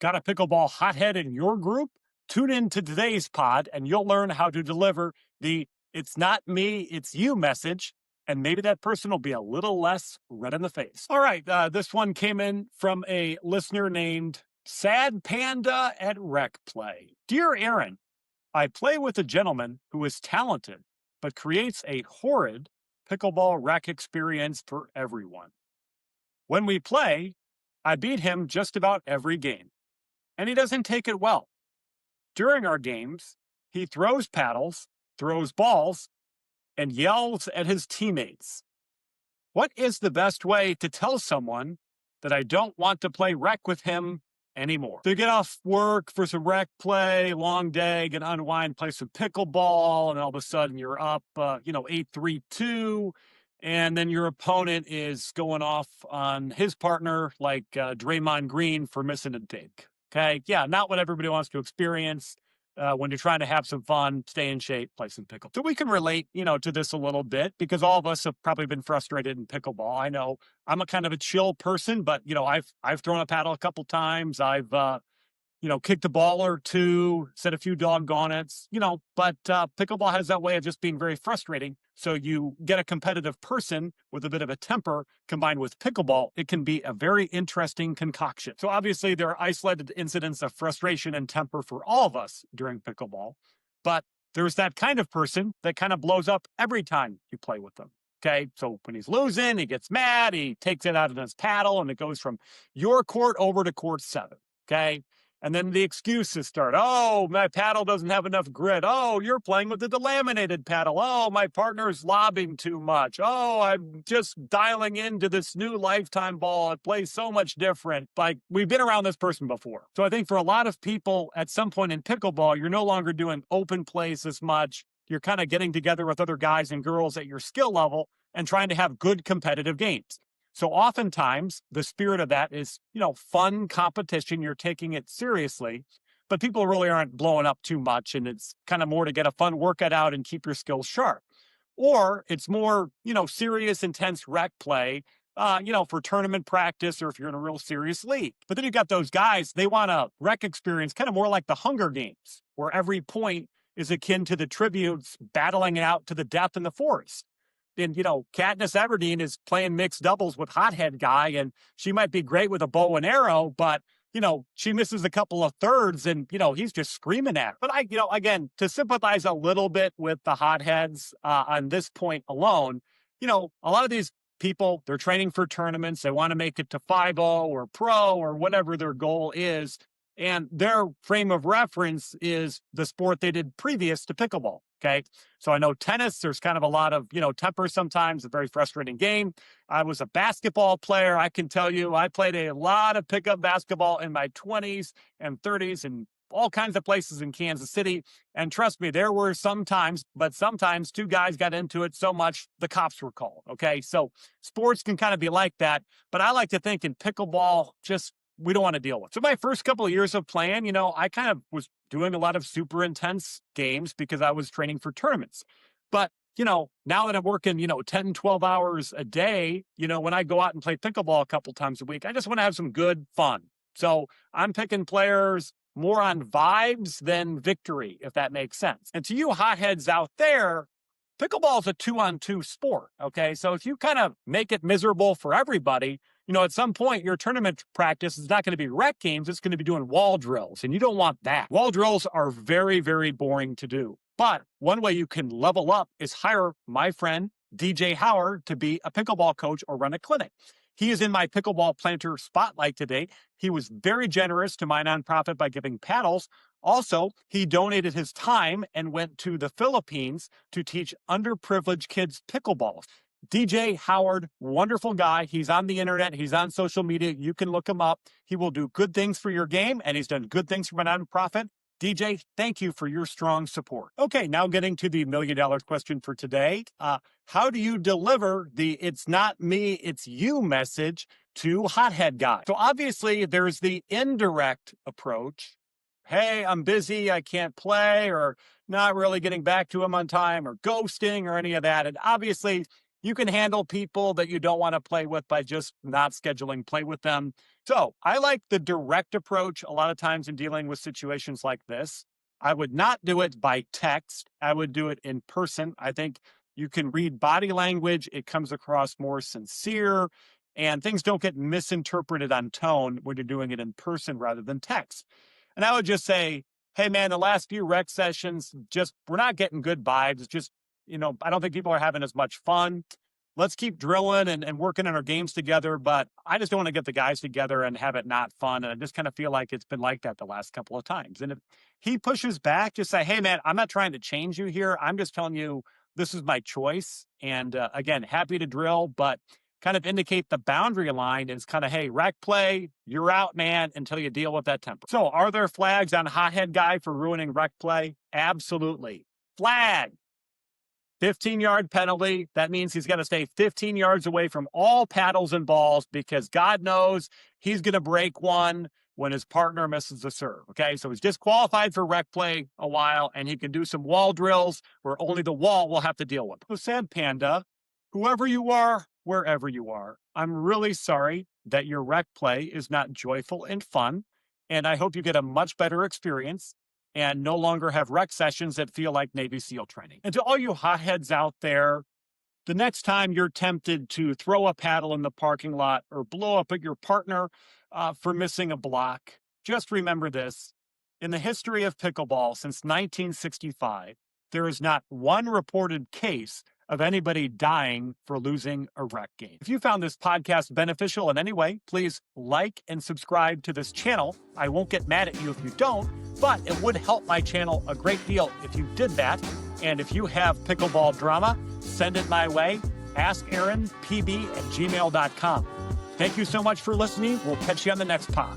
Got a pickleball hothead in your group? Tune in to today's pod and you'll learn how to deliver the "it's not me, it's you" message. And maybe that person will be a little less red in the face. All right. This one came in from a listener named Sad Panda at Rec Play. Dear Aaron, I play with a gentleman who is talented, but creates a horrid pickleball rec experience for everyone. When we play, I beat him just about every game, and he doesn't take it well. During our games, he throws paddles, throws balls, and yells at his teammates. What is the best way to tell someone that I don't want to play rec with him anymore? To get off work for some rec play, long day, get unwind, play some pickleball, and all of a sudden you're up, 8-3-2, and then your opponent is going off on his partner like Draymond Green for missing a dink. Okay, yeah, not what everybody wants to experience. When you're trying to have some fun, stay in shape, play some pickle. So we can relate, to this a little bit because all of us have probably been frustrated in pickleball. I know I'm a kind of a chill person, but I've thrown a paddle a couple times. I've kicked a ball or two, set a few doggonnets, but pickleball has that way of just being very frustrating. So you get a competitive person with a bit of a temper combined with pickleball, it can be a very interesting concoction. So obviously there are isolated incidents of frustration and temper for all of us during pickleball, but there's that kind of person that kind of blows up every time you play with them. Okay, so when he's losing, he gets mad, he takes it out of his paddle, and it goes from your court over to court 7. Okay. And then the excuses start. Oh, my paddle doesn't have enough grit. Oh, you're playing with the delaminated paddle. Oh, my partner's lobbing too much. Oh, I'm just dialing into this new lifetime ball. It plays so much different. Like, we've been around this person before. So I think for a lot of people at some point in pickleball, you're no longer doing open plays as much. You're kind of getting together with other guys and girls at your skill level and trying to have good competitive games. So oftentimes the spirit of that is, fun competition. You're taking it seriously, but people really aren't blowing up too much. And it's kind of more to get a fun workout out and keep your skills sharp. Or it's more, serious, intense rec play, for tournament practice or if you're in a real serious league. But then you got those guys, they want a rec experience kind of more like the Hunger Games, where every point is akin to the tributes battling it out to the death in the forest. And, Katniss Everdeen is playing mixed doubles with Hothead guy, and she might be great with a bow and arrow, but, she misses a couple of thirds and, he's just screaming at her. But again, to sympathize a little bit with the Hotheads on this point alone, a lot of these people, they're training for tournaments. They want to make it to 5-0 or pro or whatever their goal is. And their frame of reference is the sport they did previous to pickleball. Okay. So I know tennis, there's kind of a lot of, temper sometimes, a very frustrating game. I was a basketball player. I can tell you, I played a lot of pickup basketball in my 20s and 30s and all kinds of places in Kansas City. And trust me, there were sometimes two guys got into it so much the cops were called. Okay. So sports can kind of be like that. But I like to think in pickleball, we don't want to deal with. So my first couple of years of playing, I kind of was doing a lot of super intense games because I was training for tournaments. But, now that I'm working, 10, 12 hours a day, when I go out and play pickleball a couple times a week, I just want to have some good fun. So I'm picking players more on vibes than victory, if that makes sense. And to you hotheads out there, pickleball is a 2-on-2 sport. Okay. So if you kind of make it miserable for everybody, at some point your tournament practice is not going to be rec games. It's going to be doing wall drills, and you don't want that. Wall drills are very, very boring to do. But one way you can level up is hire my friend, DJ Howard, to be a pickleball coach or run a clinic. He is in my pickleball planter spotlight today. He was very generous to my nonprofit by giving paddles. Also, he donated his time and went to the Philippines to teach underprivileged kids pickleball. DJ Howard, wonderful guy. He's on the internet. He's on social media. You can look him up. He will do good things for your game, and he's done good things for my nonprofit. DJ, thank you for your strong support. Okay, now getting to the $1 million question for today. How do you deliver the "it's not me, it's you" message to hothead guy? So obviously there's the indirect approach. Hey, I'm busy, I can't play, or not really getting back to him on time, or ghosting, or any of that. And obviously you can handle people that you don't want to play with by just not scheduling play with them. So I like the direct approach a lot of times in dealing with situations like this. I would not do it by text. I would do it in person. I think you can read body language. It comes across more sincere and things don't get misinterpreted on tone when you're doing it in person rather than text. And I would just say, hey, man, the last few rec sessions, just we're not getting good vibes. It's just, I don't think people are having as much fun. Let's keep drilling and working on our games together. But I just don't want to get the guys together and have it not fun. And I just kind of feel like it's been like that the last couple of times. And if he pushes back, just say, hey, man, I'm not trying to change you here. I'm just telling you this is my choice. And again, happy to drill, but kind of indicate the boundary line is kind of, hey, rec play, you're out, man, until you deal with that temper. So are there flags on Hothead Guy for ruining rec play? Absolutely. Flag. 15-yard penalty. That means he's got to stay 15 yards away from all paddles and balls because God knows he's going to break one when his partner misses the serve. Okay, so he's disqualified for rec play a while, and he can do some wall drills where only the wall will have to deal with. So said Panda, whoever you are, wherever you are, I'm really sorry that your rec play is not joyful and fun, and I hope you get a much better experience and no longer have rec sessions that feel like Navy SEAL training. And to all you hotheads out there, the next time you're tempted to throw a paddle in the parking lot or blow up at your partner for missing a block, just remember this. In the history of pickleball since 1965, there is not one reported case of anybody dying for losing a rec game. If you found this podcast beneficial in any way, please like and subscribe to this channel. I won't get mad at you if you don't, but it would help my channel a great deal if you did that. And if you have pickleball drama, send it my way. AskAaronPB@gmail.com. Thank you so much for listening. We'll catch you on the next pod.